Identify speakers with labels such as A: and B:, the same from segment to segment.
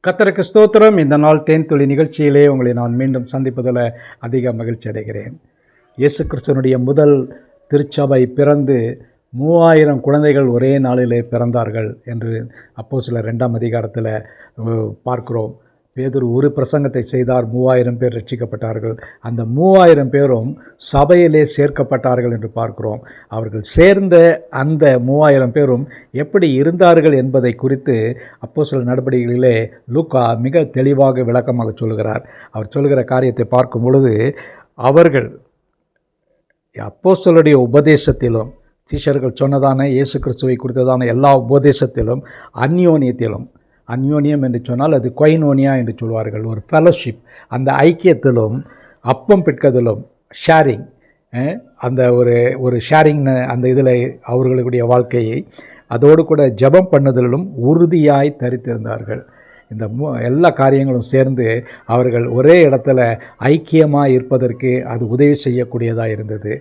A: கர்த்தருக்கு ஸ்தோத்திரம். இந்த நாள் தேன்துளி நிகழ்ச்சியிலே உங்களை நான் மீண்டும் சந்திப்பதில் அதிக மகிழ்ச்சி அடைகிறேன். இயேசு கிறிஸ்துவனுடைய முதல் திருச்சபை பிறந்து 3000 குழந்தைகள் ஒரே நாளிலே பிறந்தார்கள் என்று அப்போஸ்தலர் 2ஆம் அதிகாரத்தில் பார்க்கிறோம். பேதுரு ஒரு பிரசங்கத்தை செய்தார், 3000 பேர் ரட்சிக்கப்பட்டார்கள். அந்த 3000 பேரும் சபையிலே சேர்க்கப்பட்டார்கள் என்று பார்க்கிறோம். அவர்கள் சேர்ந்த அந்த 3000 பேரும் எப்படி இருந்தார்கள் என்பதை குறித்து அப்போஸ்தலர் நடபடிகளிலே லூக்கா மிக தெளிவாக விளக்கமாக சொல்கிறார். அவர் சொல்கிற காரியத்தை பார்க்கும் பொழுது, அவர்கள் அப்போஸ்தலருடைய உபதேசத்திலும் சீஷர்கள் சொன்னதான இயேசு கிறிஸ்துவை குறித்ததான எல்லா உபதேசத்திலும் அந்யோன்யம் என்று சொன்னால் அது கொய்னோனியா என்று சொல்வார்கள், ஒரு ஃபெலோஷிப், அந்த ஐக்கியத்திலும் அப்பம் பிற்கதிலும் ஷேரிங், அந்த ஒரு ஷேரிங், அந்த இதில் அவர்களுடைய வாழ்க்கையை அதோடு கூட ஜெபம் பண்ணுதலிலும் உறுதியாய் தரித்திருந்தார்கள். இந்த எல்லா காரியங்களும் சேர்ந்து அவர்கள் ஒரே இடத்துல ஐக்கியமாக இருப்பதற்கு அது உதவி செய்யக்கூடியதாக இருந்தது.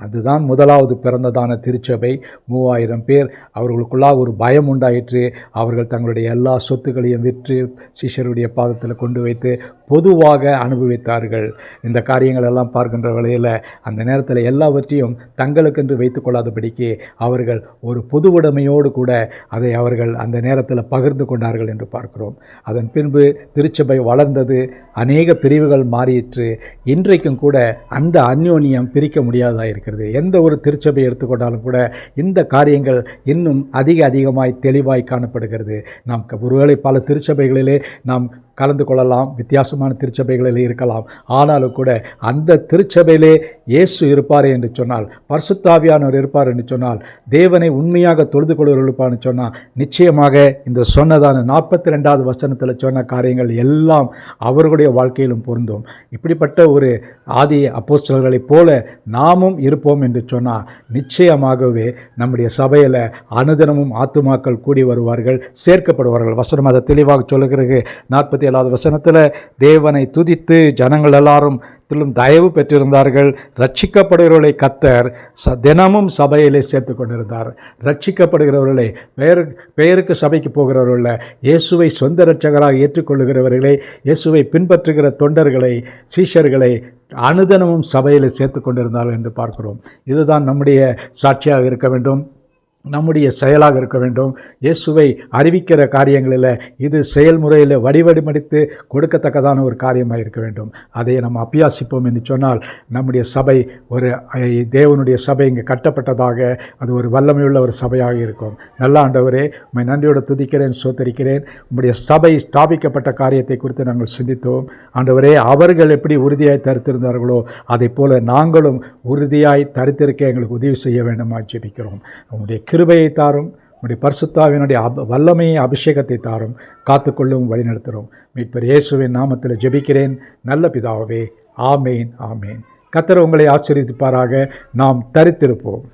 A: அதுதான் முதலாவது பிறந்ததான திருச்சபை. 3000 பேர், அவர்களுக்குள்ளாக ஒரு பயம் உண்டாயிற்று. அவர்கள் தங்களுடைய எல்லா சொத்துக்களையும் விற்று சீஷருடைய பாதத்தில் கொண்டு வைத்து பொதுவாக அனுபவித்தார்கள். இந்த காரியங்கள் எல்லாம் பார்க்கின்ற வேளையில் அந்த நேரத்தில் எல்லாவற்றையும் தங்களுக்கென்று வைத்துக்கொள்ளாதபடிக்கு அவர்கள் ஒரு பொது உடைமையோடு கூட அதை அவர்கள் அந்த நேரத்தில் பகிர்ந்து கொண்டார்கள் என்று பார்க்கிறோம். அதன் பின்பு திருச்சபை வளர்ந்தது, அநேக பிரிவுகள் மாறிற்று. இன்றைக்கும் கூட அந்த அந்யோன்யம் பிரிக்க முடியாததாக இருக்கிறது. எந்த ஒரு திருச்சபை எடுத்துக்கொண்டாலும் கூட இந்த காரியங்கள் இன்னும் அதிகமாய் தெளிவாய் காணப்படுகிறது. நாம் ஒருவேளை பல திருச்சபைகளிலே நாம் கலந்து கொள்ளலாம், வித்தியாசமான திருச்சபைகளில் இருக்கலாம். ஆனாலும் கூட அந்த திருச்சபையிலே இயேசு இருப்பார் என்று சொன்னால், பரிசுத்த இருப்பார் என்று சொன்னால், தேவனை உண்மையாக தொழுது கொள்வர்கள் இருப்பார்னு சொன்னால், நிச்சயமாக இந்த சொன்னதான 42வது வசனத்தில் சொன்ன காரியங்கள் எல்லாம் அவர்களுடைய வாழ்க்கையிலும் பொருந்தும். இப்படிப்பட்ட ஒரு ஆதி அப்போஸ்தலர்களைப் போல நாமும் இருப்போம் என்று சொன்னால், நிச்சயமாகவே நம்முடைய சபையில் அனுதினமும் ஆத்துமாக்கள் கூடி வருவார்கள், சேர்க்கப்படுவார்கள். வசனம் அதை தெளிவாக சொல்லுகிறது. 47வது வசனத்தில், தேவனை துதித்து ஜனங்கள் எல்லாரும் தயவு பெற்றிருந்தார்கள், ரட்சிக்கப்படுகிறவர்களை கர்த்தர் தினமும் சபையிலே சேர்த்து கொண்டிருந்தார். ரட்சிக்கப்படுகிறவர்களை, பெயருக்கு சபைக்கு போகிறவர்களை, இயேசுவை சொந்த இரட்சகராக ஏற்றுக்கொள்ளுகிறவர்களை, இயேசுவை பின்பற்றுகிற தொண்டர்களை, சீஷர்களை அனுதினமும் சபையில் சேர்த்து கொண்டிருந்தார்கள் என்று பார்க்கிறோம். இதுதான் நம்முடைய சாட்சியாக இருக்க வேண்டும், நம்முடைய செயலாக இருக்க வேண்டும். இயேசுவை அறிவிக்கிற காரியங்களில் இது செயல்முறையில் வடிவடிமடித்து கொடுக்கத்தக்கதான ஒரு காரியமாக இருக்க வேண்டும். அதை நம்ம அபியாசிப்போம் என்று சொன்னால், நம்முடைய சபை ஒரு தேவனுடைய சபை இங்கே கட்டப்பட்டதாக அது ஒரு வல்லமையுள்ள ஒரு சபையாக இருக்கும். நல்ல ஆண்டவரே, உம்மை நன்றியோடு துதிக்கிறேன், ஸ்தோத்திரிக்கிறேன். உம்முடைய சபை ஸ்தாபிக்கப்பட்ட காரியத்தை குறித்து நாங்கள் சிந்தித்தோம். ஆண்டவரே, அவர்கள் எப்படி உறுதியாய் தரித்திருந்தார்களோ அதை போல நாங்களும் உறுதியாய் தரித்திருக்க எங்களுக்கு உதவி செய்ய வேண்டுமா ஜெபிக்கிறோம். உம்முடைய கிருபையை தாரும், உம்முடைய பரிசுத்தாவினுடைய வல்லமையை, அபிஷேகத்தை தாரும், காத்துக்கொள்ளும், வழிநடத்துகிறோம். மீட்பர் இயேசுவின் நாமத்தில் ஜெபிக்கிறேன் நல்ல பிதாவே, ஆமேன், ஆமேன். கர்த்தர் உங்களை ஆசீர்வதிப்பாராக. நாம் தரித்திருப்போம்.